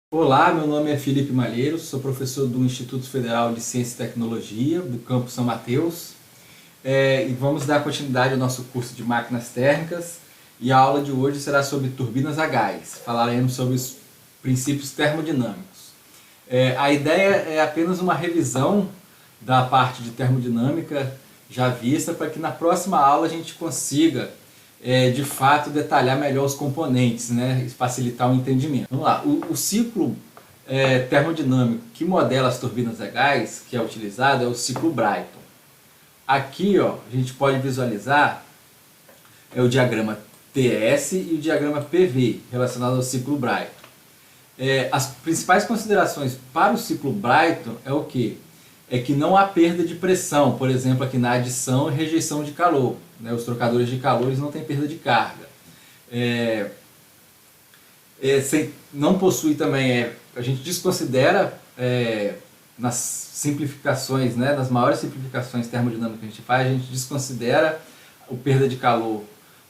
Olá, meu nome é Felipe Malheiro, sou professor do Instituto Federal de Ciência e Tecnologia, do campus São Mateus, e vamos dar continuidade ao nosso curso de máquinas térmicas, e a aula de hoje será sobre turbinas a gás. Falaremos sobre os princípios termodinâmicos. A ideia é apenas uma revisão da parte de termodinâmica já vista, para que na próxima aula a gente consiga de fato detalhar melhor os componentes, né, e facilitar o entendimento. Vamos lá, o ciclo termodinâmico que modela as turbinas a gás, que é utilizado, é o ciclo Brayton. Aqui ó, a gente pode visualizar o diagrama TS e o diagrama PV relacionado ao ciclo Brayton. As principais considerações para o ciclo Brayton é o que? É que não há perda de pressão, por exemplo, aqui na adição e rejeição de calor. Né? Os trocadores de calor não têm perda de carga. Não possui também, a gente desconsidera nas simplificações, né, nas maiores simplificações termodinâmicas que a gente faz, a gente desconsidera a perda de calor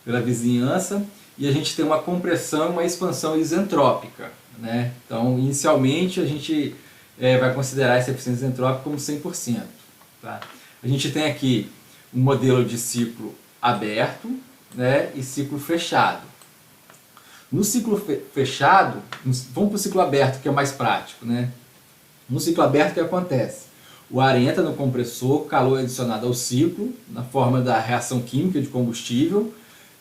pela vizinhança e a gente tem uma compressão e uma expansão isentrópica. Né? Então, inicialmente, a gente vai considerar essa eficiência isentrópica como 100%. Tá? A gente tem aqui um modelo de ciclo aberto, né, e ciclo fechado. No ciclo fechado, vamos para o ciclo aberto, que é mais prático. Né? No ciclo aberto, o que acontece? O ar entra no compressor, calor é adicionado ao ciclo, na forma da reação química de combustível.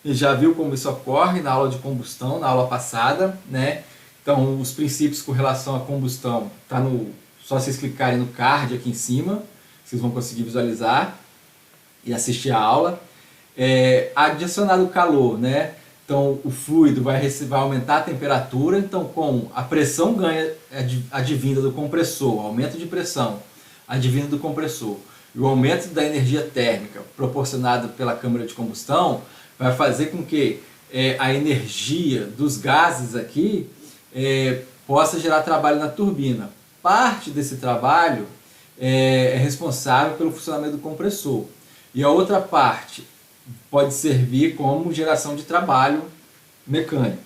E já viu como isso ocorre na aula de combustão, na aula passada, né? Então, os princípios com relação à combustão, tá só vocês clicarem no card aqui em cima, vocês vão conseguir visualizar e assistir a aula. Adicionado calor, né? Então, o fluido vai aumentar a temperatura, então, com a pressão ganha advinda do compressor, o aumento de pressão advinda do compressor, e o aumento da energia térmica proporcionado pela câmara de combustão vai fazer com que a energia dos gases aqui possa gerar trabalho na turbina. Parte desse trabalho é responsável pelo funcionamento do compressor. E a outra parte pode servir como geração de trabalho mecânico.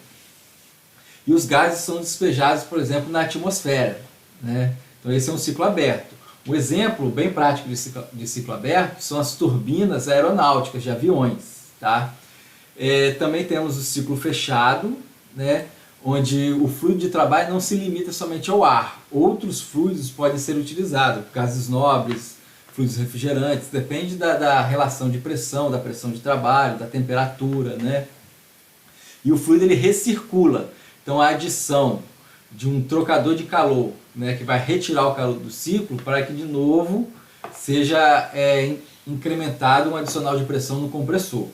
E os gases são despejados, por exemplo, na atmosfera. Né? Então esse é um ciclo aberto. Um exemplo bem prático de ciclo aberto são as turbinas aeronáuticas de aviões. Tá? Também temos o ciclo fechado, né? Onde o fluido de trabalho não se limita somente ao ar. Outros fluidos podem ser utilizados, gases nobres, fluidos refrigerantes, depende da relação de pressão, da pressão de trabalho, da temperatura. Né? E o fluido ele recircula, então a adição de um trocador de calor, né, que vai retirar o calor do ciclo para que de novo seja incrementado um adicional de pressão no compressor.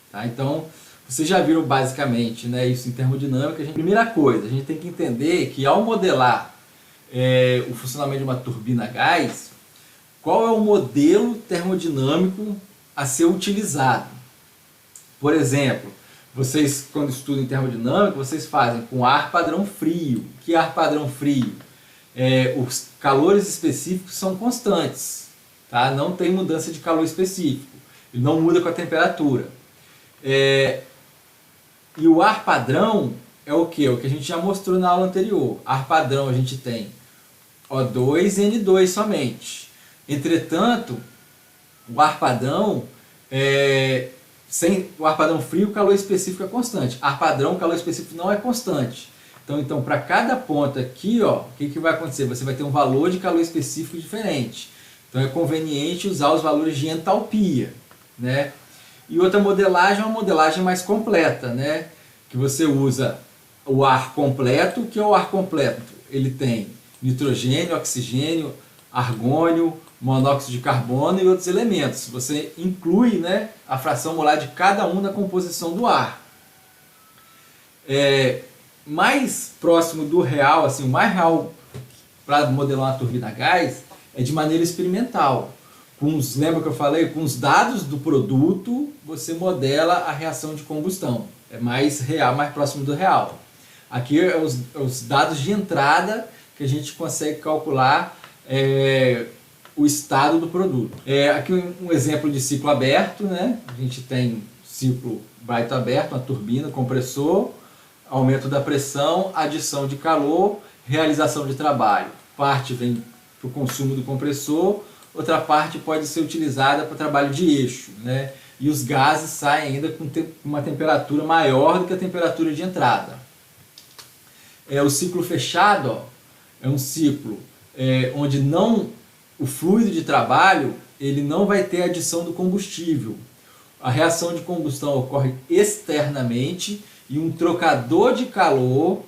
Tá? Então, vocês já viram basicamente, né, isso em termodinâmica. Primeira coisa, a gente tem que entender que ao modelar o funcionamento de uma turbina a gás, qual é o modelo termodinâmico a ser utilizado. Por exemplo, vocês quando estudam em termodinâmica, vocês fazem com ar padrão frio. Que ar padrão frio? Os calores específicos são constantes, tá? Não tem mudança de calor específico, ele não muda com a temperatura. E o ar padrão é o que? O que a gente já mostrou na aula anterior. Ar padrão a gente tem O2 e N2 somente. Entretanto, o ar padrão, sem o ar padrão frio, o calor específico é constante. Ar padrão, o calor específico não é constante. Então para cada ponto aqui, ó, o que vai acontecer? Você vai ter um valor de calor específico diferente. Então é conveniente usar os valores de entalpia. Né? E outra modelagem é uma modelagem mais completa, né? Que você usa o ar completo. O que é o ar completo? Ele tem nitrogênio, oxigênio, argônio, monóxido de carbono e outros elementos. Você inclui, né, a fração molar de cada um na composição do ar. Mais próximo do real, assim, o mais real para modelar uma turbina a gás é de maneira experimental. Lembra que eu falei? Com os dados do produto, você modela a reação de combustão. É mais real, mais próximo do real. Aqui é os dados de entrada que a gente consegue calcular o estado do produto. Aqui um exemplo de ciclo aberto, né? A gente tem ciclo Brayton aberto, uma turbina, compressor, aumento da pressão, adição de calor, realização de trabalho. Parte vem para o consumo do compressor, outra parte pode ser utilizada para trabalho de eixo, né? E os gases saem ainda com uma temperatura maior do que a temperatura de entrada. O ciclo fechado, ó, é um ciclo onde o fluido de trabalho ele não vai ter adição do combustível. A reação de combustão ocorre externamente e um trocador de calor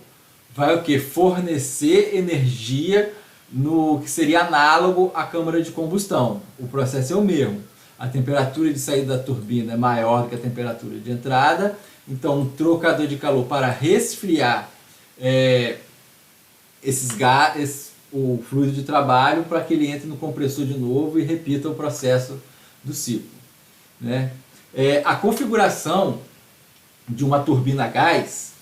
vai o quê? Fornecer energia no que seria análogo à câmara de combustão. O processo é o mesmo. A temperatura de saída da turbina é maior do que a temperatura de entrada, então um trocador de calor para resfriar o fluido de trabalho para que ele entre no compressor de novo e repita o processo do ciclo, né? A configuração de uma turbina a gás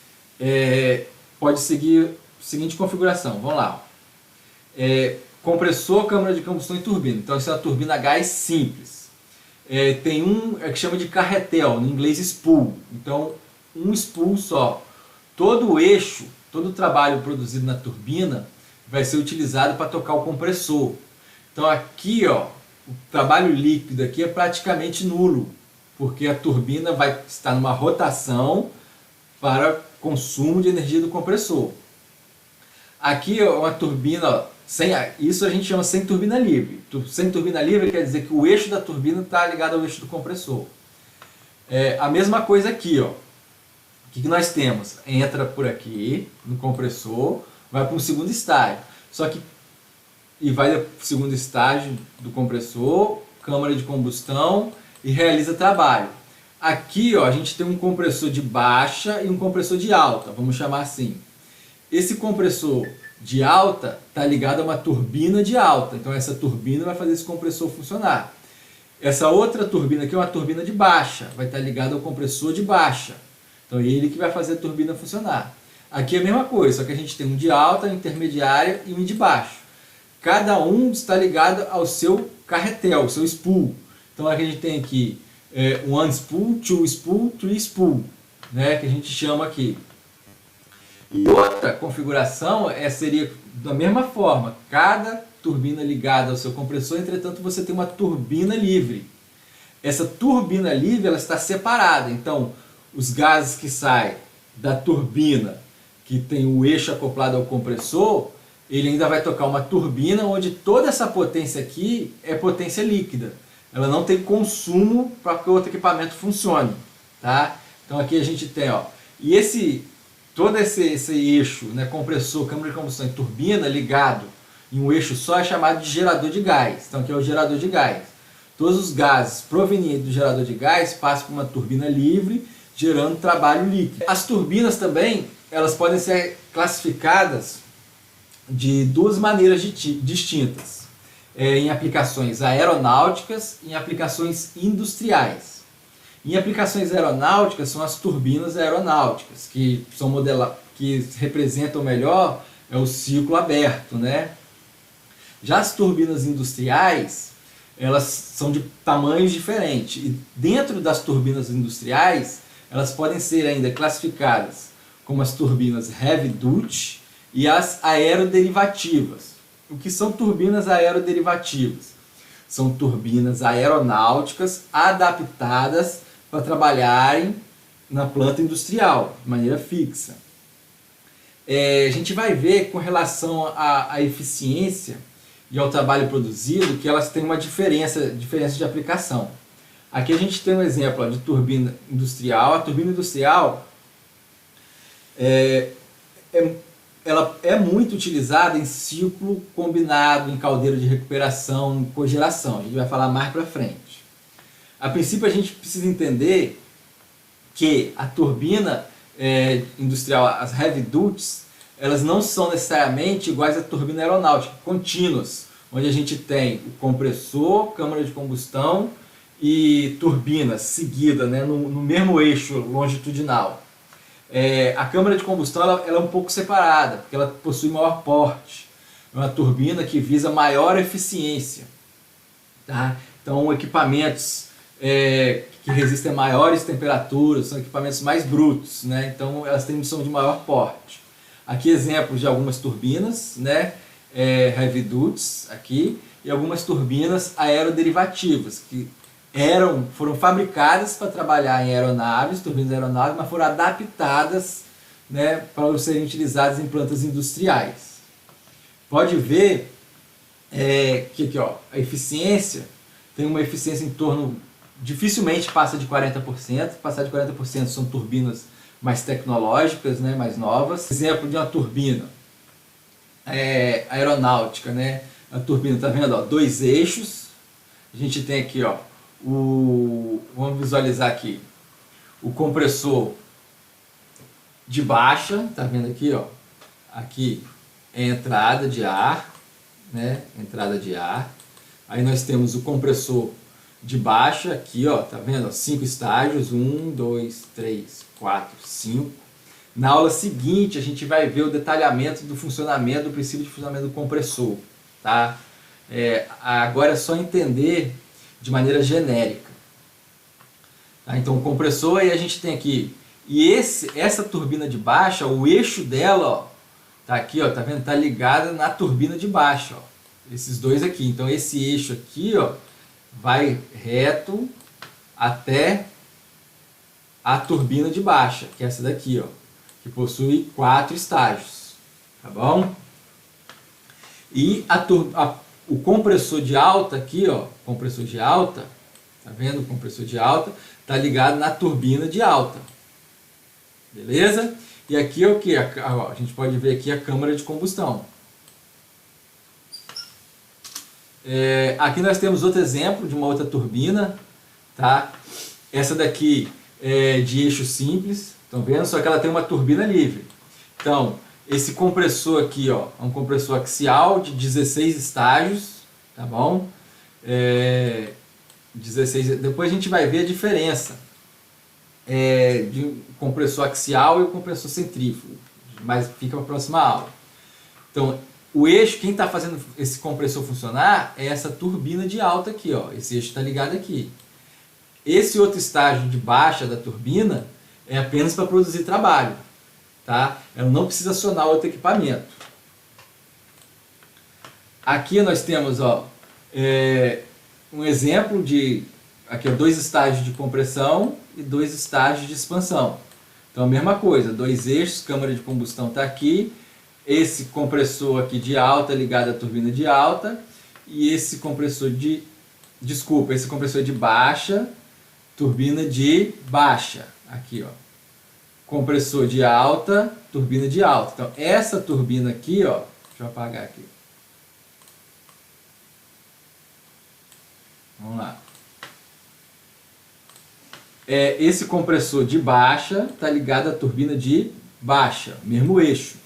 pode seguir a seguinte configuração. Vamos lá. Compressor, câmara de combustão e turbina. Então, isso é uma turbina a gás simples. Tem que chama de carretel, no inglês spool. Então, um spool só. Todo o eixo, todo o trabalho produzido na turbina vai ser utilizado para tocar o compressor. Então, aqui, ó, o trabalho líquido aqui é praticamente nulo, porque a turbina vai estar numa rotação para consumo de energia do compressor. Aqui é uma turbina, ó, isso a gente chama sem turbina livre. Sem turbina livre quer dizer que o eixo da turbina está ligado ao eixo do compressor. A mesma coisa aqui, ó. O que nós temos? Entra por aqui no compressor, vai para um segundo estágio. E vai para o segundo estágio do compressor, câmara de combustão e realiza trabalho. Aqui, ó, a gente tem um compressor de baixa e um compressor de alta, vamos chamar assim. Esse compressor de alta está ligado a uma turbina de alta, então essa turbina vai fazer esse compressor funcionar. Essa outra turbina aqui é uma turbina de baixa, vai estar ligada ao compressor de baixa, então é ele que vai fazer a turbina funcionar. Aqui é a mesma coisa, só que a gente tem um de alta, intermediária e um de baixo. Cada um está ligado ao seu carretel, ao seu spool. Então aqui a gente tem aqui one spool, two spool, three spool, né, que a gente chama aqui. E outra configuração seria da mesma forma, cada turbina ligada ao seu compressor, entretanto você tem uma turbina livre. Essa turbina livre ela está separada, então os gases que saem da turbina, que tem o eixo acoplado ao compressor, ele ainda vai tocar uma turbina onde toda essa potência aqui é potência líquida. Ela não tem consumo para que o outro equipamento funcione, tá? Então aqui a gente tem, ó, e todo esse eixo, né, compressor, câmara de combustão e turbina ligado em um eixo só é chamado de gerador de gás. Então aqui é o gerador de gás. Todos os gases provenientes do gerador de gás passam por uma turbina livre, gerando trabalho líquido. As turbinas também, elas podem ser classificadas de duas maneiras distintas, em aplicações aeronáuticas e em aplicações industriais. Em aplicações aeronáuticas são as turbinas aeronáuticas, que representam melhor o ciclo aberto, né? Já as turbinas industriais, elas são de tamanhos diferentes, e dentro das turbinas industriais, elas podem ser ainda classificadas como as turbinas heavy duty e as aeroderivativas. O que são turbinas aeroderivativas? São turbinas aeronáuticas adaptadas para trabalharem na planta industrial, de maneira fixa. A gente vai ver com relação à eficiência e ao trabalho produzido que elas têm uma diferença de aplicação. Aqui a gente tem um exemplo, ó, de turbina industrial. A turbina industrial ela é muito utilizada em ciclo combinado, em caldeira de recuperação, em cogeração. A gente vai falar mais para frente. A princípio a gente precisa entender que a turbina industrial, as heavy duties, elas não são necessariamente iguais à turbina aeronáutica, contínuas, onde a gente tem o compressor, câmara de combustão e turbinas seguidas, né, no mesmo eixo longitudinal. A câmara de combustão ela é um pouco separada, porque ela possui maior porte. É uma turbina que visa maior eficiência. Tá? Então, equipamentos que resistem a maiores temperaturas, são equipamentos mais brutos, né? Então elas são de maior porte. Aqui exemplos de algumas turbinas, né? Heavy duties aqui, e algumas turbinas aeroderivativas, que foram fabricadas para trabalhar em aeronaves, turbinas aeronaves, mas foram adaptadas, né, para serem utilizadas em plantas industriais. Pode ver que aqui, ó, a eficiência tem uma eficiência em torno, dificilmente passa de 40%, passar de 40% são turbinas mais tecnológicas, né, mais novas. Exemplo de uma turbina aeronáutica, né? A turbina, tá vendo, ó, 2 eixos. A gente tem aqui, ó, vamos visualizar aqui, o compressor de baixa, tá vendo aqui, ó, aqui é a entrada de ar, né? Entrada de ar. Aí nós temos o compressor de baixa, aqui, ó, tá vendo? 5 estágios, 1, 2, 3, 4, 5. Na aula seguinte a gente vai ver o detalhamento do funcionamento, do princípio de funcionamento do compressor, tá? Agora é só entender de maneira genérica. Tá? Então o compressor, aí a gente tem aqui, e essa turbina de baixa, o eixo dela, ó, tá aqui, ó, tá vendo? Tá ligada na turbina de baixa, ó. Esses dois aqui. Então esse eixo aqui, ó, vai reto até a turbina de baixa, que é essa daqui, ó, que possui 4 estágios, tá bom? E o compressor de alta aqui, ó, compressor de alta, tá vendo? O compressor de alta tá ligado na turbina de alta, beleza? E aqui é o que? A gente pode ver aqui a câmara de combustão. Aqui nós temos outro exemplo de uma outra turbina, tá? Essa daqui é de eixo simples, estão vendo? Só que ela tem uma turbina livre. Então, esse compressor aqui, ó, é um compressor axial de 16 estágios, tá bom? 16, depois a gente vai ver a diferença de um compressor axial e o compressor centrífugo, mas fica para a próxima aula. Então, o eixo, quem está fazendo esse compressor funcionar é essa turbina de alta aqui, ó. Esse eixo está ligado aqui. Esse outro estágio de baixa da turbina é apenas para produzir trabalho, tá? Ela não precisa acionar outro equipamento. Aqui nós temos, ó, um exemplo de aqui, ó, 2 estágios de compressão e 2 estágios de expansão. Então a mesma coisa, 2 eixos, câmara de combustão está aqui. Esse compressor aqui de alta ligado à turbina de alta e esse compressor esse compressor de baixa, turbina de baixa, aqui, ó. Compressor de alta, turbina de alta. Então essa turbina aqui, ó, deixa eu apagar aqui. Vamos lá. Esse compressor de baixa está ligado à turbina de baixa, mesmo eixo.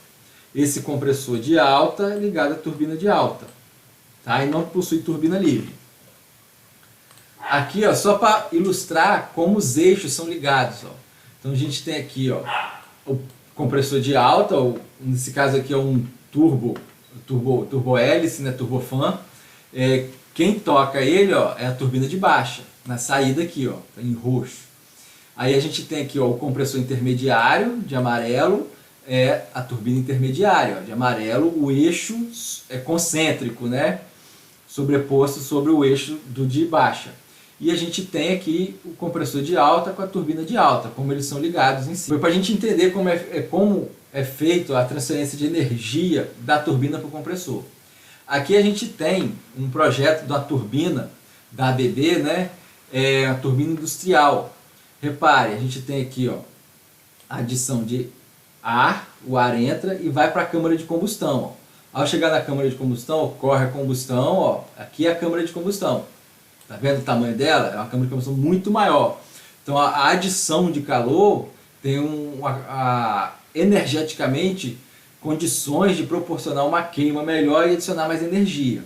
Esse compressor de alta ligado à turbina de alta, tá? E não possui turbina livre. Aqui, ó, só para ilustrar como os eixos são ligados, ó. Então a gente tem aqui, ó, o compressor de alta, nesse caso aqui é um turbo hélice, né, turbofan. Quem toca ele, ó, é a turbina de baixa, na saída aqui, ó, tá em roxo. Aí a gente tem aqui, ó, o compressor intermediário de amarelo, é a turbina intermediária, ó, de amarelo, o eixo é concêntrico, né, sobreposto sobre o eixo do de baixa. E a gente tem aqui o compressor de alta com a turbina de alta, como eles são ligados em si. Foi para a gente entender como é feito a transferência de energia da turbina para o compressor. Aqui a gente tem um projeto da turbina da ABB, né, a turbina industrial. Repare, a gente tem aqui, ó, a adição de ar, o ar entra e vai para a câmara de combustão. Ó. Ao chegar na câmara de combustão, ocorre a combustão, ó, aqui é a câmara de combustão. Tá vendo o tamanho dela? É uma câmara de combustão muito maior. Então a adição de calor tem energeticamente condições de proporcionar uma queima melhor e adicionar mais energia.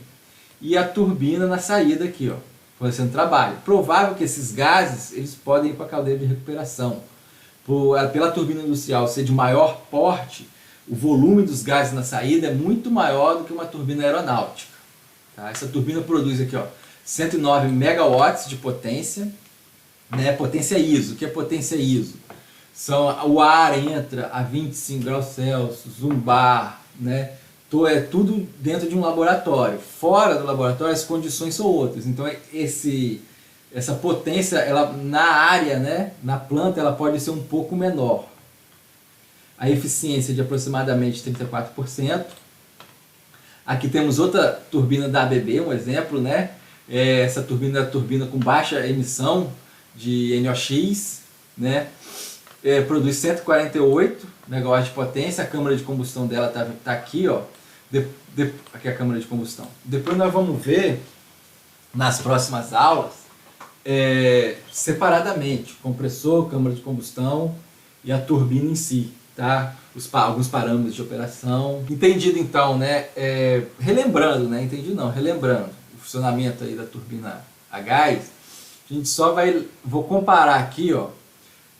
E a turbina na saída aqui, ó, fazendo trabalho. Provável que esses gases eles podem ir para a caldeira de recuperação. Pela turbina industrial ser de maior porte, o volume dos gases na saída é muito maior do que uma turbina aeronáutica. Tá? Essa turbina produz aqui, ó, 109 megawatts de potência, né? Potência ISO. O que é potência ISO? o ar entra a 25 graus Celsius, um bar, né? É tudo dentro de um laboratório. Fora do laboratório as condições são outras. Então essa potência, ela, na área, né, na planta, ela pode ser um pouco menor. A eficiência de aproximadamente 34%. Aqui temos outra turbina da ABB, um exemplo, né? Essa turbina é a turbina com baixa emissão de NOx, né? Produz 148 MW de potência, a câmara de combustão dela tá aqui, ó. Aqui é a câmara de combustão. Depois nós vamos ver, nas próximas aulas, separadamente, compressor, câmara de combustão e a turbina em si, tá? Alguns parâmetros de operação. Entendido então, né? Relembrando, né? Relembrando o funcionamento aí da turbina a gás, a gente vou comparar aqui, ó,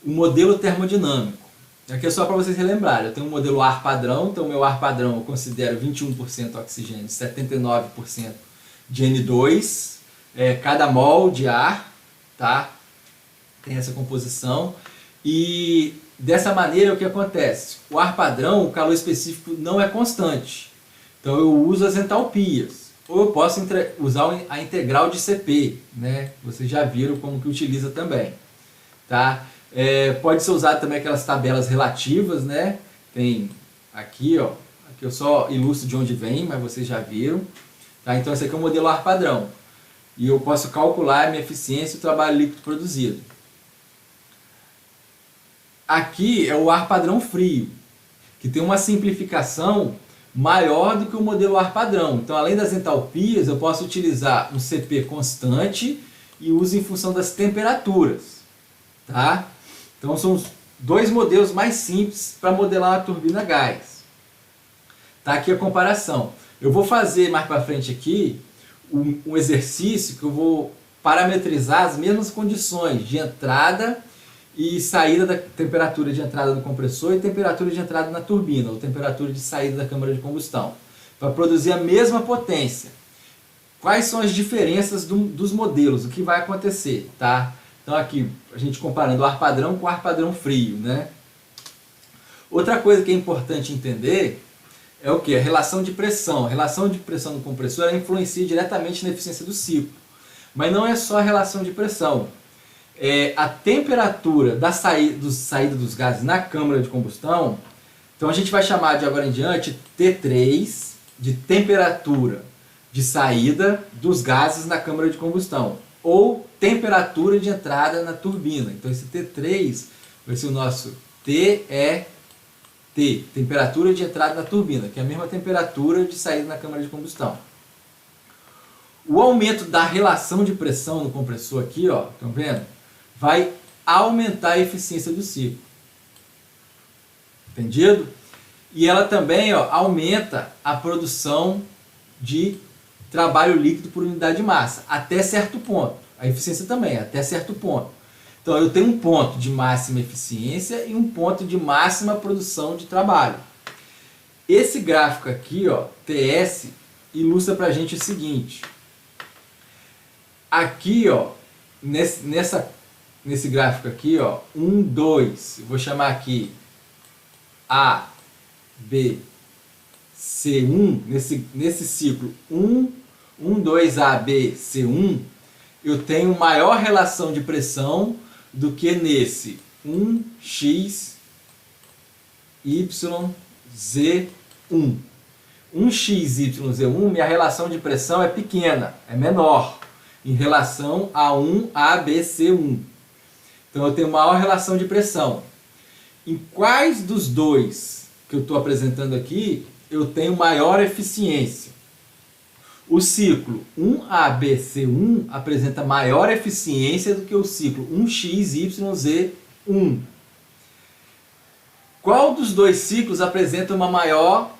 o modelo termodinâmico. Aqui é só para vocês relembrarem. Eu tenho um modelo ar padrão, então o meu ar padrão eu considero 21% oxigênio, 79% de N2, cada mol de ar, tá? Tem essa composição. E dessa maneira o que acontece? O ar padrão, o calor específico não é constante. Então eu uso as entalpias. Ou eu posso usar a integral de CP, né? Vocês já viram como que utiliza também, tá? Pode ser usado também aquelas tabelas relativas, né? Tem aqui, ó, aqui eu só ilustro de onde vem, mas vocês já viram, tá? Então esse aqui é o modelo ar padrão e eu posso calcular a minha eficiência e o trabalho líquido produzido. Aqui é o ar padrão frio, que tem uma simplificação maior do que o modelo ar padrão. Então, além das entalpias, eu posso utilizar um CP constante e uso em função das temperaturas, tá? Então são os dois modelos mais simples para modelar uma turbina a gás. Tá aqui a comparação. Eu vou fazer mais para frente aqui um exercício que eu vou parametrizar as mesmas condições de entrada e saída da temperatura de entrada do compressor e temperatura de entrada na turbina, ou temperatura de saída da câmara de combustão, para produzir a mesma potência. Quais são as diferenças dos modelos? O que vai acontecer, tá? Então aqui, a gente comparando o ar padrão com o ar padrão frio, né? Outra coisa que é importante entender é o que? A relação de pressão. A relação de pressão do compressor ela influencia diretamente na eficiência do ciclo. Mas não é só a relação de pressão. A temperatura da saída dos gases na câmara de combustão, então a gente vai chamar de agora em diante T3 de temperatura de saída dos gases na câmara de combustão, ou temperatura de entrada na turbina. Então esse T3 vai ser o nosso TET, temperatura de entrada na turbina, que é a mesma temperatura de saída na câmara de combustão. O aumento da relação de pressão no compressor aqui, ó, estão vendo? Vai aumentar a eficiência do ciclo. Entendido? E ela também, ó, aumenta a produção de trabalho líquido por unidade de massa, até certo ponto. A eficiência também, até certo ponto. Então eu tenho um ponto de máxima eficiência e um ponto de máxima produção de trabalho. Esse gráfico aqui, ó, TS, ilustra pra gente o seguinte. Aqui, ó, nesse gráfico aqui, ó, 1, 2, eu vou chamar aqui A, B, C1, nesse ciclo 1, 2, A, B, C1, eu tenho maior relação de pressão do que nesse 1x, Y, Z1. 1x, Y, Z1, minha relação de pressão é pequena, é menor, em relação a 1, A, B, C1. Então eu tenho maior relação de pressão. Em quais dos dois que eu estou apresentando aqui, eu tenho maior eficiência? O ciclo 1ABC1 apresenta maior eficiência do que o ciclo 1XYZ1. Qual dos dois ciclos apresenta uma maior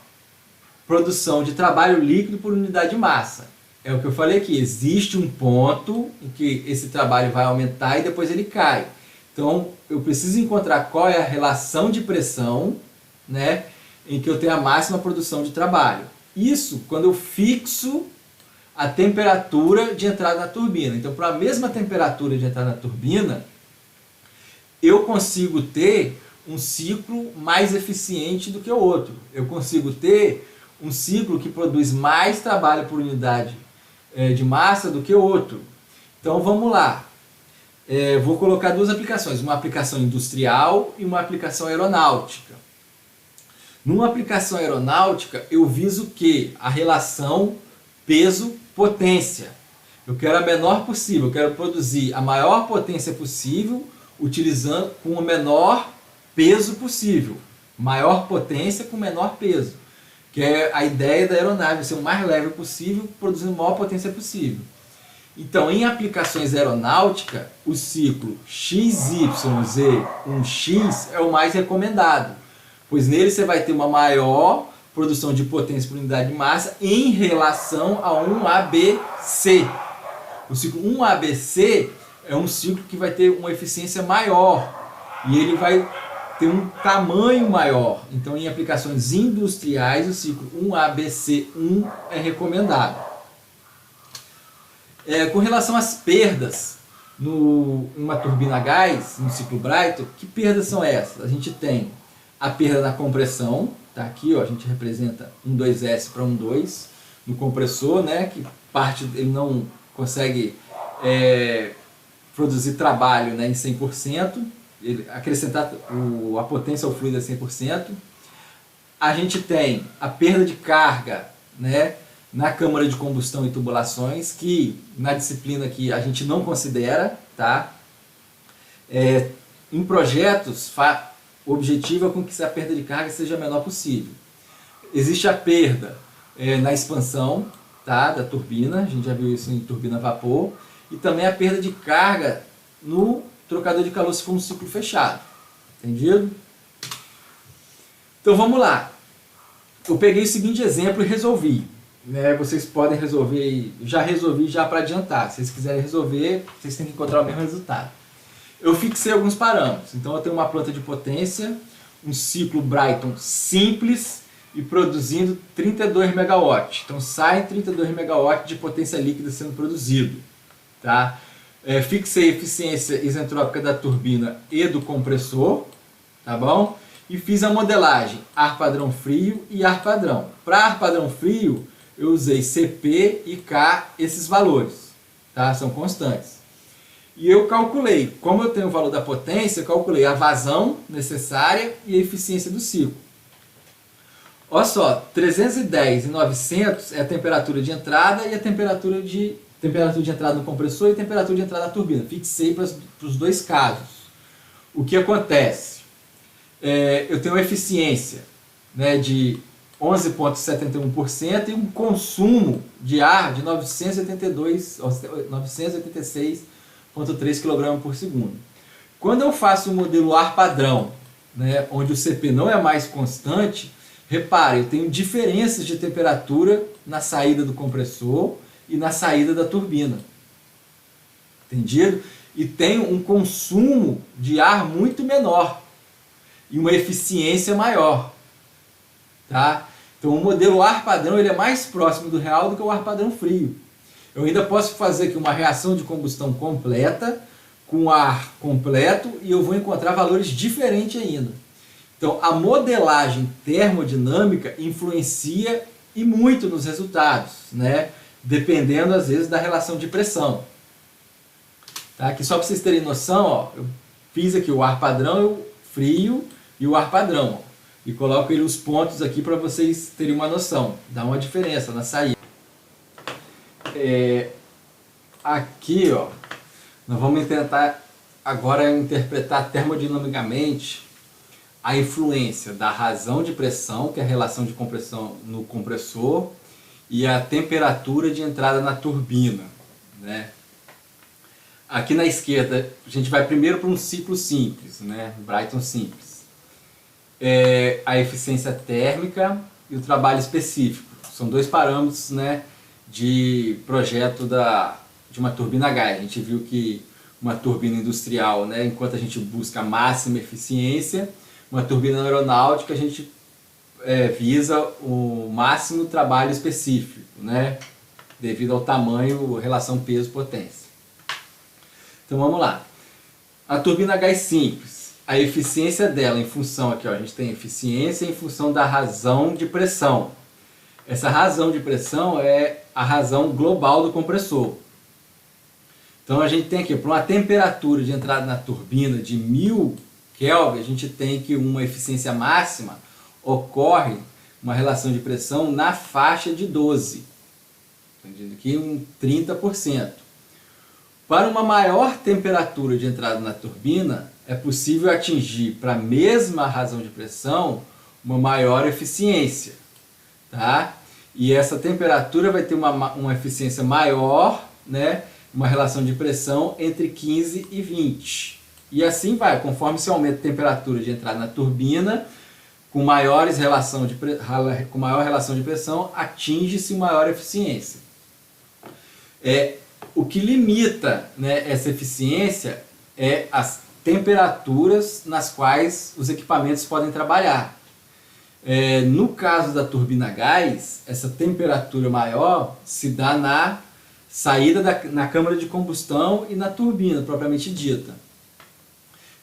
produção de trabalho líquido por unidade de massa? É o que eu falei aqui, existe um ponto em que esse trabalho vai aumentar e depois ele cai. Então eu preciso encontrar qual é a relação de pressão, né, em que eu tenho a máxima produção de trabalho. Isso quando eu fixo a temperatura de entrada na turbina. Então, para a mesma temperatura de entrada na turbina, eu consigo ter um ciclo mais eficiente do que o outro. Eu consigo ter um ciclo que produz mais trabalho por unidade de massa do que o outro. Então vamos lá. Vou colocar duas aplicações, uma aplicação industrial e uma aplicação aeronáutica. Numa aplicação aeronáutica, eu viso o quê? A relação peso-potência. Eu quero a menor possível, eu quero produzir a maior potência possível, utilizando com o menor peso possível. Maior potência com menor peso. Que é a ideia da aeronave, ser o mais leve possível, produzindo a maior potência possível. Então, em aplicações aeronáuticas, o ciclo XYZ1X é o mais recomendado, pois nele você vai ter uma maior produção de potência por unidade de massa em relação a um ABC. O ciclo 1ABC é um ciclo que vai ter uma eficiência maior e ele vai ter um tamanho maior. Então, em aplicações industriais, o ciclo 1ABC1 é recomendado. Com relação às perdas numa turbina a gás, no ciclo Brayton, que perdas são essas? A gente tem a perda na compressão, tá aqui, ó, a gente representa 1,2S para 1,2 no compressor, né, que ele não consegue produzir trabalho, né, em 100%, acrescentar a potência ao fluido a 100%. A gente tem a perda de carga, né, na câmara de combustão e tubulações, que na disciplina aqui a gente não considera, tá? Em projetos, o objetivo é com que a perda de carga seja a menor possível. Existe a perda na expansão, tá, da turbina, a gente já viu isso em turbina a vapor, e também a perda de carga no trocador de calor se for um ciclo fechado. Entendido? Então vamos lá. Eu peguei o seguinte exemplo e resolvi. Vocês podem resolver, já resolvi já para adiantar. Se vocês quiserem resolver, vocês têm que encontrar o mesmo resultado. Eu fixei alguns parâmetros. Então eu tenho uma planta de potência, um ciclo Brayton simples e produzindo 32 MW. Então sai 32 MW de potência líquida sendo produzido. Tá? Fixei a eficiência isentrópica da turbina e do compressor, tá bom? E fiz a modelagem ar padrão frio e ar padrão. Para ar padrão frio, eu usei CP e K, esses valores, tá? São constantes. E eu calculei, como eu tenho o valor da potência, eu calculei a vazão necessária e a eficiência do ciclo. Olha só, 310 e 900 é a temperatura de entrada e a temperatura de entrada no compressor e temperatura de entrada na turbina. Fixei para os dois casos. O que acontece? Eu tenho uma eficiência, né, de 11,71% e um consumo de ar de 986,3 kg por segundo. Quando eu faço o modelo ar padrão, né, onde o CP não é mais constante, repare, eu tenho diferenças de temperatura na saída do compressor e na saída da turbina. Entendido? E tenho um consumo de ar muito menor e uma eficiência maior. Tá? Então o modelo ar padrão ele é mais próximo do real do que o ar padrão frio. Eu ainda posso fazer aqui uma reação de combustão completa com ar completo e eu vou encontrar valores diferentes ainda. Então a modelagem termodinâmica influencia e muito nos resultados, né? Dependendo às vezes da relação de pressão. Tá? Aqui só para vocês terem noção, ó, eu fiz aqui o ar padrão, o frio e o ar padrão. Ó, e coloco aí os pontos aqui para vocês terem uma noção. Dá uma diferença na saída. Aqui, ó, nós vamos tentar agora interpretar termodinamicamente a influência da razão de pressão, que é a relação de compressão no compressor, e a temperatura de entrada na turbina, né? Aqui na esquerda, a gente vai primeiro para um ciclo simples, né? Brayton simples. A eficiência térmica e o trabalho específico. São dois parâmetros, né, de projeto de uma turbina a gás. A gente viu que uma turbina industrial, né, enquanto a gente busca a máxima eficiência, uma turbina aeronáutica a gente visa o máximo trabalho específico, né, devido ao tamanho, relação peso-potência. Então vamos lá. A turbina a gás simples. a eficiência dela em função, aqui ó, a gente tem eficiência em função da razão de pressão. Essa razão de pressão é a razão global do compressor. Então a gente tem aqui, para uma temperatura de entrada na turbina de 1000 Kelvin, a gente tem que uma eficiência máxima ocorre uma relação de pressão na faixa de 12. Entendido aqui um 30%. Para uma maior temperatura de entrada na turbina, é possível atingir para a mesma razão de pressão uma maior eficiência. Tá? E essa temperatura vai ter uma eficiência maior, né? Uma relação de pressão entre 15 e 20. E assim vai, conforme se aumenta a temperatura de entrada na turbina, com maior relação de pressão, atinge-se maior eficiência. O que limita, né, essa eficiência é as temperaturas nas quais os equipamentos podem trabalhar. No caso da turbina a gás, essa temperatura maior se dá na saída na câmara de combustão e na turbina, propriamente dita.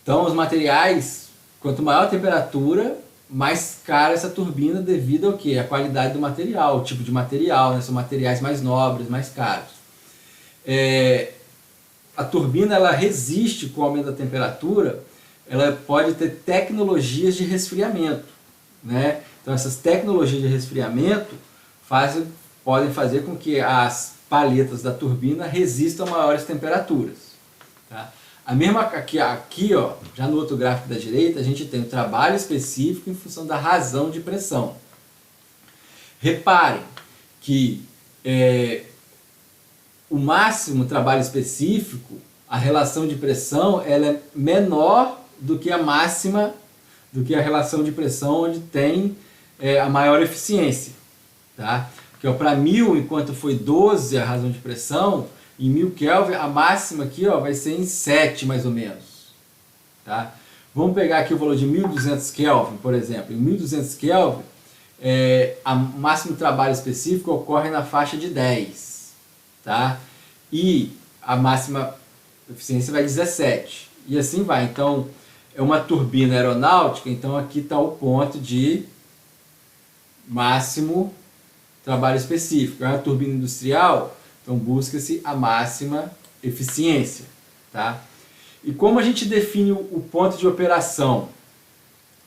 Então, os materiais, quanto maior a temperatura, mais cara essa turbina devido ao quê? A qualidade do material, o tipo de material, né? São materiais mais nobres, mais caros. A turbina ela resiste com o aumento da temperatura, ela pode ter tecnologias de resfriamento, né? Então essas tecnologias de resfriamento podem fazer com que as palhetas da turbina resistam a maiores temperaturas. Tá? A mesma aqui ó, já no outro gráfico da direita, a gente tem o trabalho específico em função da razão de pressão. Reparem que o máximo trabalho específico, a relação de pressão, ela é menor do que a máxima, do que a relação de pressão onde tem a maior eficiência. Tá? Porque para 1000, enquanto foi 12 a razão de pressão, em 1000 Kelvin a máxima aqui ó, vai ser em 7 mais ou menos. Tá? Vamos pegar aqui o valor de 1200 Kelvin, por exemplo. Em 1200 Kelvin, o máximo trabalho específico ocorre na faixa de 10. Tá? E a máxima eficiência vai 17. E assim vai. Então, é uma turbina aeronáutica, então aqui está o ponto de máximo trabalho específico. É uma turbina industrial, então busca-se a máxima eficiência. Tá? E como a gente define o ponto de operação?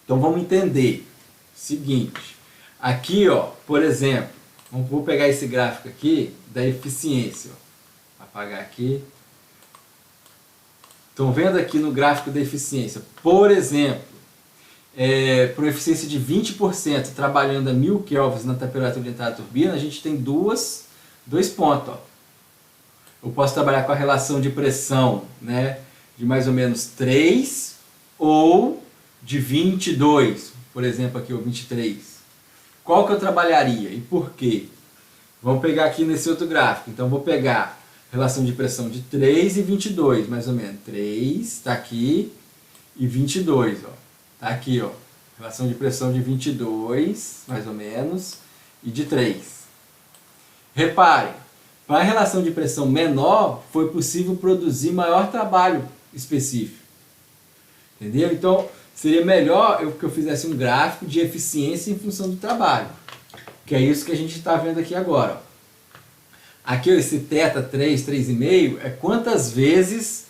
Então vamos entender o seguinte. Aqui, ó, por exemplo, vou pegar esse gráfico aqui da eficiência. Ó. Apagar aqui. Estão vendo aqui no gráfico da eficiência, por exemplo, para uma eficiência de 20%, trabalhando a 1000 Kelvin na temperatura de entrada da turbina, a gente tem dois pontos. Ó. Eu posso trabalhar com a relação de pressão, né, de mais ou menos 3 ou de 22, por exemplo, aqui o 23. Qual que eu trabalharia e por quê? Vamos pegar aqui nesse outro gráfico. Então, vou pegar relação de pressão de 3 e 22, mais ou menos. 3 está aqui e 22, ó. Está aqui, ó. Relação de pressão de 22, mais ou menos, e de 3. Reparem, para a relação de pressão menor, foi possível produzir maior trabalho específico. Entendeu? Então, seria melhor que eu fizesse um gráfico de eficiência em função do trabalho. Que é isso que a gente está vendo aqui agora. Ó. Aqui esse θ 3, 3,5 é quantas vezes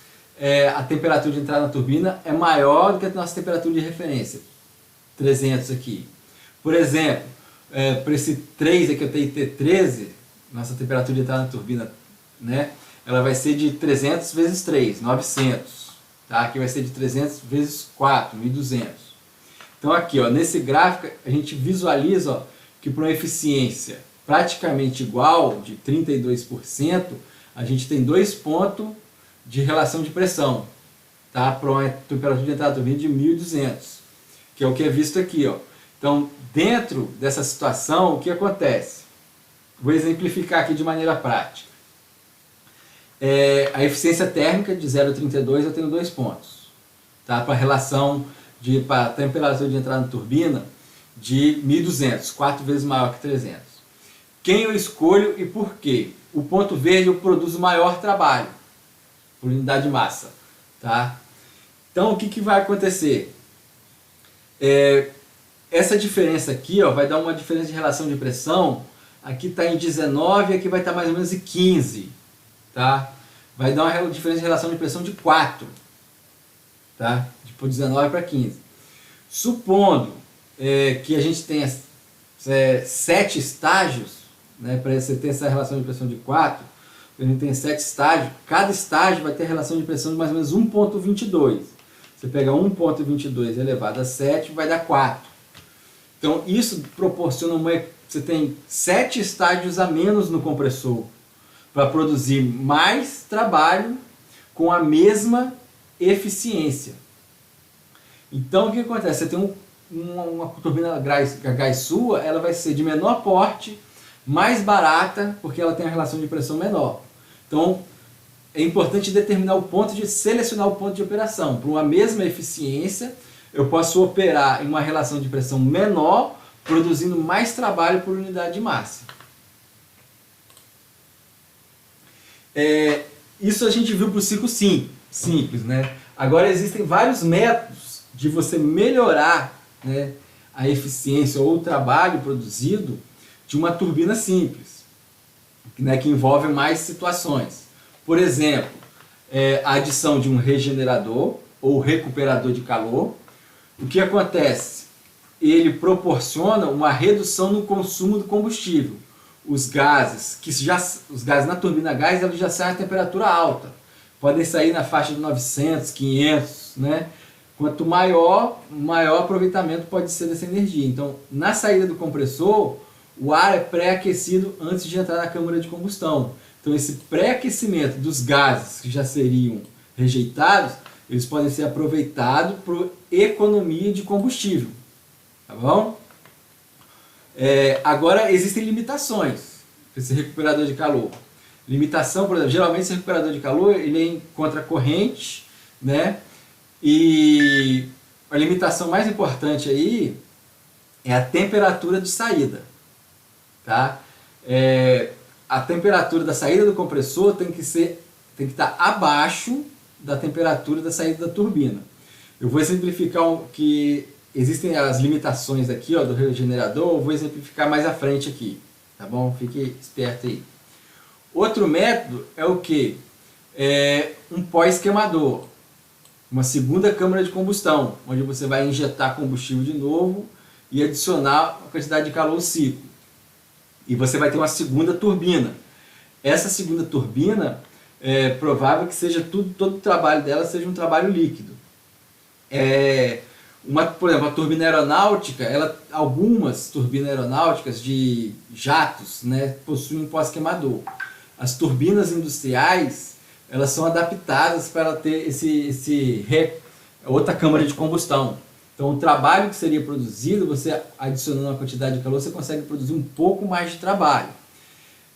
a temperatura de entrada na turbina é maior do que a nossa temperatura de referência. 300 aqui. Por exemplo, para esse 3 aqui, eu tenho T13, nossa temperatura de entrada na turbina, né, ela vai ser de 300 vezes 3, 900. Tá? Aqui vai ser de 300 vezes 4, 1200. Então aqui, ó, nesse gráfico, a gente visualiza ó, que para uma eficiência praticamente igual, de 32%, a gente tem 2 pontos de relação de pressão, tá? Para uma temperatura de entrada da turbina de 1200, que é o que é visto aqui. Ó. Então, dentro dessa situação, o que acontece? Vou exemplificar aqui de maneira prática. A eficiência térmica de 0,32 eu tenho 2 pontos. Tá? Para a relação para a temperatura de entrada na turbina de 1200, 4 vezes maior que 300. Quem eu escolho e por quê? O ponto verde eu produzo maior trabalho por unidade de massa. Tá? Então, o que, que vai acontecer? Essa diferença aqui, ó, vai dar uma diferença de relação de pressão. Aqui está em 19, aqui vai estar mais ou menos em 15. Tá? Vai dar uma diferença de relação de pressão de 4. Tá? De 19 para 15. Supondo que a gente tenha 7 estágios, né, para você ter essa relação de pressão de 4, a gente tem 7 estágios, cada estágio vai ter relação de pressão de mais ou menos 1,22. Você pega 1,22 elevado a 7, vai dar 4. Então isso proporciona você tem 7 estágios a menos no compressor para produzir mais trabalho com a mesma eficiência. Então o que acontece? Você tem uma turbina a gás sua, ela vai ser de menor porte, mais barata, porque ela tem a relação de pressão menor. Então é importante determinar o ponto de selecionar o ponto de operação. Para uma mesma eficiência, eu posso operar em uma relação de pressão menor, produzindo mais trabalho por unidade de massa. Isso a gente viu para o ciclo simples, né? Agora existem vários métodos de você melhorar, né, a eficiência ou o trabalho produzido de uma turbina simples, né, que envolve mais situações. Por exemplo, a adição de um regenerador ou recuperador de calor. O que acontece? Ele proporciona uma redução no consumo do combustível. Os gases na turbina a gás, eles já saem a temperatura alta. Podem sair na faixa de 900, 500, né? Quanto maior aproveitamento pode ser dessa energia. Então, na saída do compressor, o ar é pré-aquecido antes de entrar na câmara de combustão. Então, esse pré-aquecimento dos gases que já seriam rejeitados, eles podem ser aproveitados por economia de combustível. Tá bom? Agora, existem limitações para esse recuperador de calor. Limitação, por exemplo, geralmente esse recuperador de calor ele é em contracorrente, né? E a limitação mais importante aí é a temperatura de saída. Tá? A temperatura da saída do compressor tem que estar abaixo da temperatura da saída da turbina. Eu vou exemplificar que existem as limitações aqui, ó, do regenerador, eu vou exemplificar mais à frente aqui, tá bom? Fique esperto aí. Outro método é o que? Um pós-queimador, uma segunda câmara de combustão, onde você vai injetar combustível de novo e adicionar a quantidade de calor ao ciclo. E você vai ter uma segunda turbina. Essa segunda turbina, é provável que seja todo o trabalho dela seja um trabalho líquido. Por exemplo, a turbina aeronáutica, algumas turbinas aeronáuticas de jatos, né, possuem um pós-queimador. As turbinas industriais, elas são adaptadas para ela ter outra câmara de combustão. Então, o trabalho que seria produzido, você adicionando uma quantidade de calor, você consegue produzir um pouco mais de trabalho.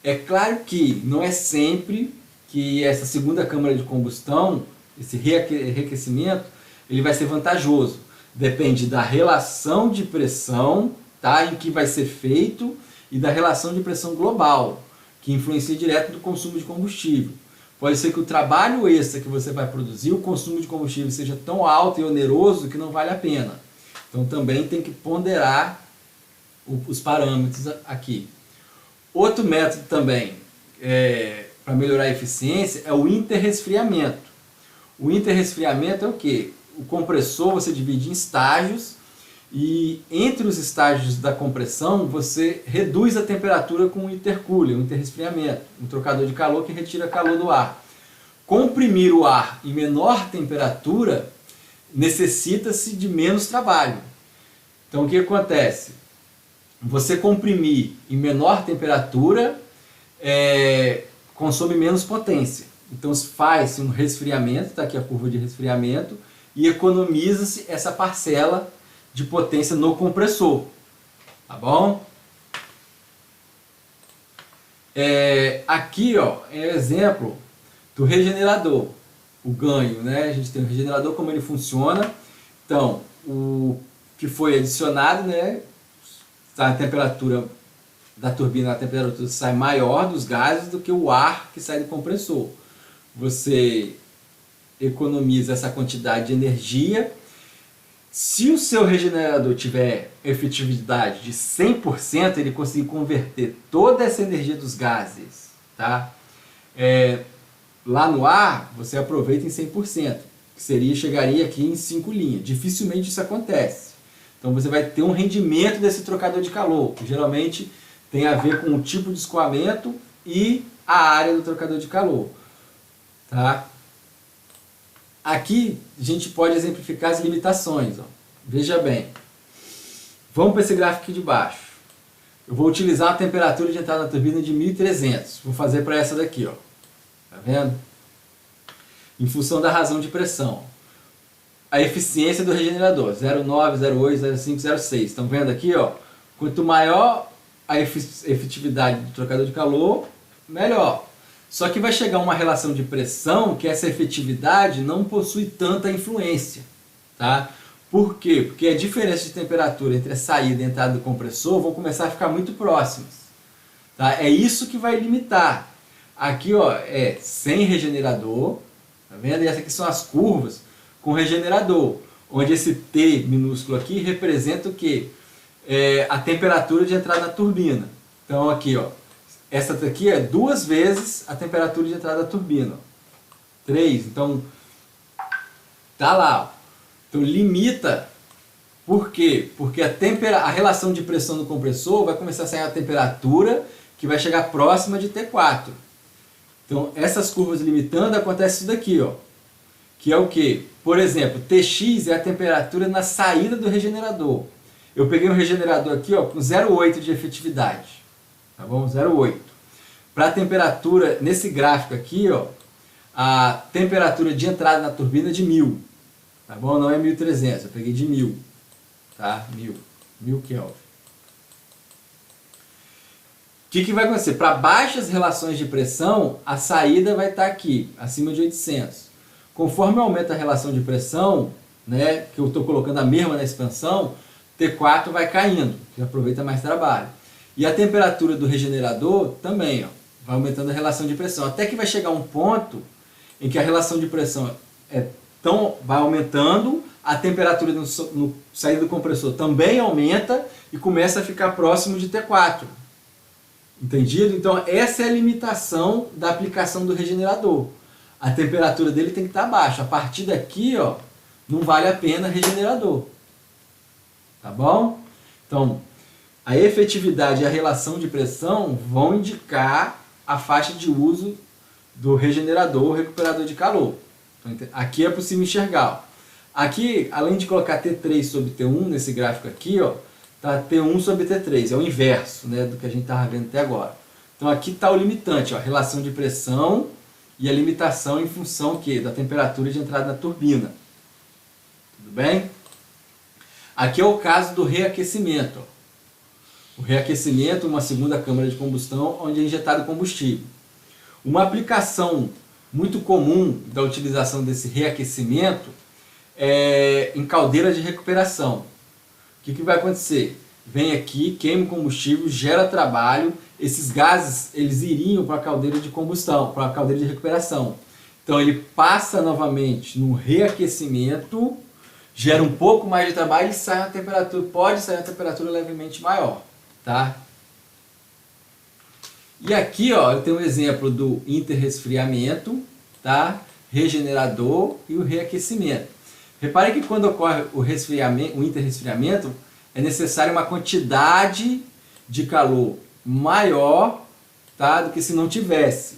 É claro que não é sempre que essa segunda câmara de combustão, esse reaquecimento, ele vai ser vantajoso. Depende da relação de pressão, tá, em que vai ser feito e da relação de pressão global, que influencia direto no consumo de combustível. Pode ser que o trabalho extra que você vai produzir, o consumo de combustível seja tão alto e oneroso que não vale a pena. Então também tem que ponderar os parâmetros aqui. Outro método também para melhorar a eficiência é o interresfriamento. O interresfriamento é o quê? O compressor você divide em estágios e entre os estágios da compressão você reduz a temperatura com um intercooler, um interresfriamento, um trocador de calor que retira calor do ar. Comprimir o ar em menor temperatura necessita-se de menos trabalho. Então o que acontece? Você comprimir em menor temperatura consome menos potência. Então faz-se um resfriamento, está aqui a curva de resfriamento, e economiza-se essa parcela de potência no compressor. Tá bom? Aqui ó, é um exemplo do regenerador. O ganho, né? A gente tem o regenerador, como ele funciona. Então, o que foi adicionado, né? A temperatura da turbina, a temperatura sai maior dos gases do que o ar que sai do compressor. Você economiza essa quantidade de energia. Se o seu regenerador tiver efetividade de 100%, ele conseguir converter toda essa energia dos gases, tá? Lá no ar, você aproveita em 100%, que chegaria aqui em 5 linhas. Dificilmente isso acontece. Então você vai ter um rendimento desse trocador de calor, que geralmente tem a ver com o tipo de escoamento e a área do trocador de calor, tá? Aqui a gente pode exemplificar as limitações. Ó. Veja bem, vamos para esse gráfico aqui de baixo. Eu vou utilizar a temperatura de entrada na turbina de 1300. Vou fazer para essa daqui, ó. Tá vendo? Em função da razão de pressão. A eficiência do regenerador, 0,9, 0,8, 0,5, 0,6. Estão vendo aqui, ó? Quanto maior a efetividade do trocador de calor, melhor. Só que vai chegar uma relação de pressão que essa efetividade não possui tanta influência, tá? Por quê? Porque a diferença de temperatura entre a saída e a entrada do compressor vão começar a ficar muito próximas, tá? É isso que vai limitar. Aqui, ó, é sem regenerador, tá vendo? E essas aqui são as curvas com regenerador, onde esse T minúsculo aqui representa o quê? A temperatura de entrada na turbina. Então aqui, ó, essa daqui é 2 vezes a temperatura de entrada da turbina. 3, então tá lá. Ó. Então limita, por quê? Porque a relação de pressão do compressor vai começar a sair a temperatura que vai chegar próxima de T4. Então essas curvas limitando acontece isso daqui, ó. Que é o quê? Por exemplo, Tx é a temperatura na saída do regenerador. Eu peguei um regenerador aqui, ó, com 0,8 de efetividade. Tá bom? 0,8. Para a temperatura, nesse gráfico aqui, ó, a temperatura de entrada na turbina é de 1000. Tá bom? Não é 1300, eu peguei de 1000. Tá? 1000 Kelvin. O que vai acontecer? Para baixas relações de pressão, a saída vai estar aqui, acima de 800. Conforme aumenta a relação de pressão, né, que eu estou colocando a mesma na expansão, T4 vai caindo, que aproveita mais trabalho. E a temperatura do regenerador também, ó, vai aumentando a relação de pressão. Até que vai chegar um ponto em que a relação de pressão vai aumentando, a temperatura no saída do compressor também aumenta e começa a ficar próximo de T4. Entendido? Então essa é a limitação da aplicação do regenerador. A temperatura dele tem que estar baixa. A partir daqui, ó, não vale a pena regenerador. Tá bom? Então, a efetividade e a relação de pressão vão indicar a faixa de uso do regenerador ou recuperador de calor. Então, aqui é possível enxergar. Ó. Aqui, além de colocar T3 sobre T1 nesse gráfico aqui, ó, tá T1 sobre T3. É o inverso, né, do que a gente estava vendo até agora. Então aqui está o limitante, ó, a relação de pressão e a limitação em função que? Da temperatura de entrada na turbina. Tudo bem? Aqui é o caso do reaquecimento. O reaquecimento, uma segunda câmara de combustão, onde é injetado combustível. Uma aplicação muito comum da utilização desse reaquecimento é em caldeira de recuperação. O que vai acontecer? Vem aqui, queima o combustível, gera trabalho, esses gases eles iriam para a caldeira de combustão, para a caldeira de recuperação. Então ele passa novamente no reaquecimento, gera um pouco mais de trabalho e sai uma temperatura, pode sair uma temperatura levemente maior, tá? E aqui, ó, eu tenho um exemplo do interresfriamento, tá? Regenerador e o reaquecimento. Repare que quando ocorre o interresfriamento, é necessária uma quantidade de calor maior, tá, do que se não tivesse.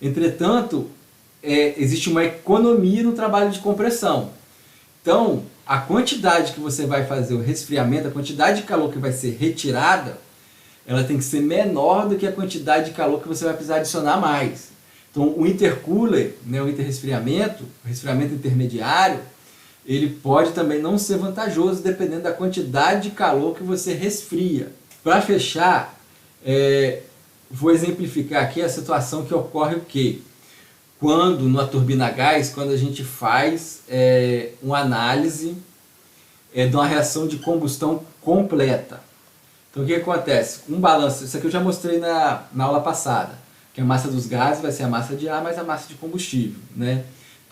Entretanto, existe uma economia no trabalho de compressão. Então, a quantidade que você vai fazer o resfriamento, a quantidade de calor que vai ser retirada, ela tem que ser menor do que a quantidade de calor que você vai precisar adicionar mais. Então, o intercooler, né, o interresfriamento, o resfriamento intermediário, ele pode também não ser vantajoso dependendo da quantidade de calor que você resfria. Para fechar, vou exemplificar aqui a situação que ocorre o quê? Quando, numa turbina a gás, quando a gente faz uma análise de uma reação de combustão completa. Então o que acontece? Um balanço, isso aqui eu já mostrei na aula passada, que a massa dos gases vai ser a massa de ar mais a massa de combustível, né?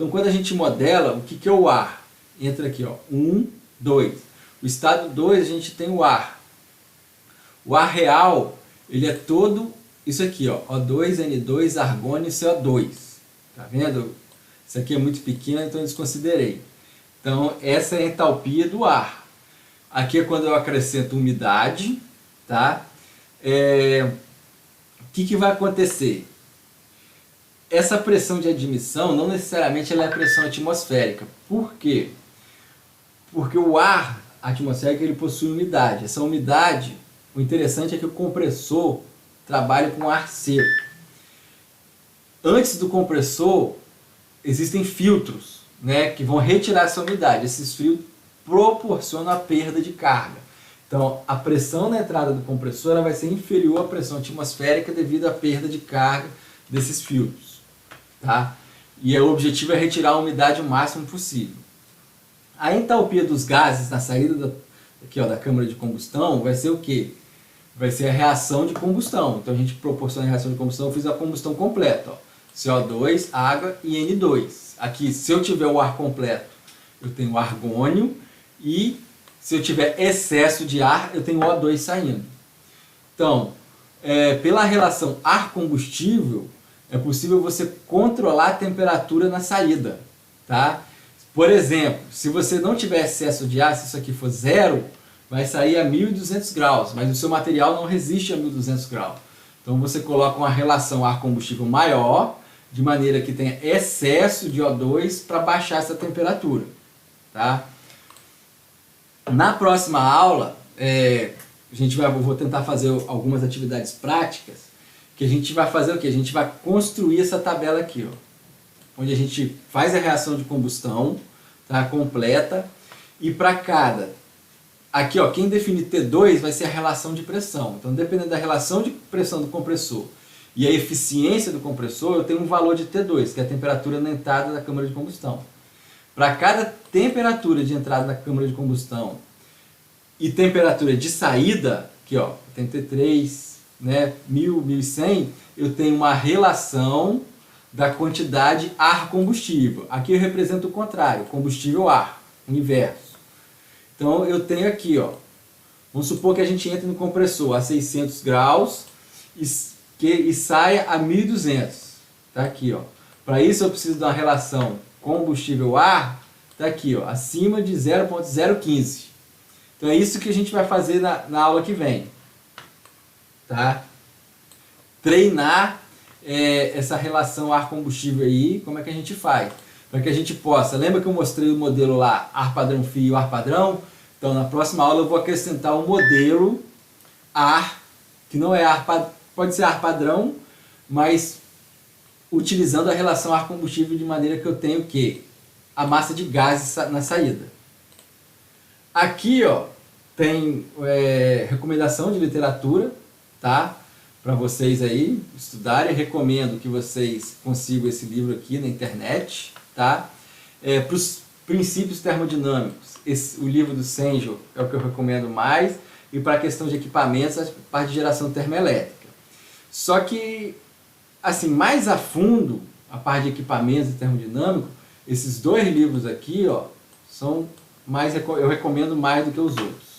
Então, quando a gente modela, o que é o ar? Entra aqui, ó, 1, 2. O estado 2, a gente tem o ar. O ar real, ele é todo isso aqui, ó, O2, N2, argônio e CO2. Tá vendo? Isso aqui é muito pequeno, então eu desconsiderei. Então, essa é a entalpia do ar. Aqui é quando eu acrescento umidade, tá? O que vai acontecer? Essa pressão de admissão, não necessariamente ela é a pressão atmosférica. Por quê? Porque o ar atmosférico ele possui umidade. Essa umidade, o interessante é que o compressor trabalha com ar seco. Antes do compressor, existem filtros, né, que vão retirar essa umidade. Esses filtros proporcionam a perda de carga. Então, a pressão na entrada do compressor ela vai ser inferior à pressão atmosférica devido à perda de carga desses filtros. Tá? E o objetivo é retirar a umidade o máximo possível. A entalpia dos gases na saída aqui, ó, da câmara de combustão vai ser o quê? Vai ser a reação de combustão. Então, a gente proporciona a reação de combustão, eu fiz a combustão completa. Ó. CO2, água e N2. Aqui, se eu tiver o ar completo, eu tenho argônio e se eu tiver excesso de ar, eu tenho O2 saindo. Então, pela relação ar-combustível, é possível você controlar a temperatura na saída. Tá? Por exemplo, se você não tiver excesso de ar, se isso aqui for zero, vai sair a 1.200 graus, mas o seu material não resiste a 1.200 graus. Então você coloca uma relação ar-combustível maior, de maneira que tenha excesso de O2 para baixar essa temperatura. Tá? Na próxima aula, eu vou tentar fazer algumas atividades práticas, que a gente vai fazer o quê? A gente vai construir essa tabela aqui, ó, onde a gente faz a reação de combustão, tá, completa, e para cada, aqui ó, quem definir T2 vai ser a relação de pressão. Então, dependendo da relação de pressão do compressor e a eficiência do compressor, eu tenho um valor de T2, que é a temperatura na entrada da câmara de combustão. Para cada temperatura de entrada na câmara de combustão e temperatura de saída, aqui ó, tem T3, né, 1000, 1100, eu tenho uma relação da quantidade ar-combustível. Aqui eu represento o contrário, combustível-ar, o inverso. Então eu tenho aqui, ó, vamos supor que a gente entre no compressor a 600 graus e saia a 1200. Tá aqui, ó. Para isso eu preciso de uma relação combustível-ar, tá aqui, ó, acima de 0,015. Então é isso que a gente vai fazer na aula que vem. Tá? Treinar essa relação ar-combustível aí, como é que a gente faz? Para que a gente possa, lembra que eu mostrei o modelo lá, ar padrão fio e ar padrão? Então na próxima aula eu vou acrescentar um modelo ar, que não é ar, pode ser ar padrão, mas utilizando a relação ar-combustível de maneira que eu tenho que a massa de gases na saída. Aqui ó, tem recomendação de literatura, tá? Para vocês aí estudarem. Recomendo que vocês consigam esse livro aqui na internet, tá? Para os princípios termodinâmicos, o livro do Sengel é o que eu recomendo mais, e para a questão de equipamentos, a parte de geração termoelétrica. Só que, assim, mais a fundo, a parte de equipamentos e termodinâmico, esses dois livros aqui, ó, são eu recomendo mais do que os outros.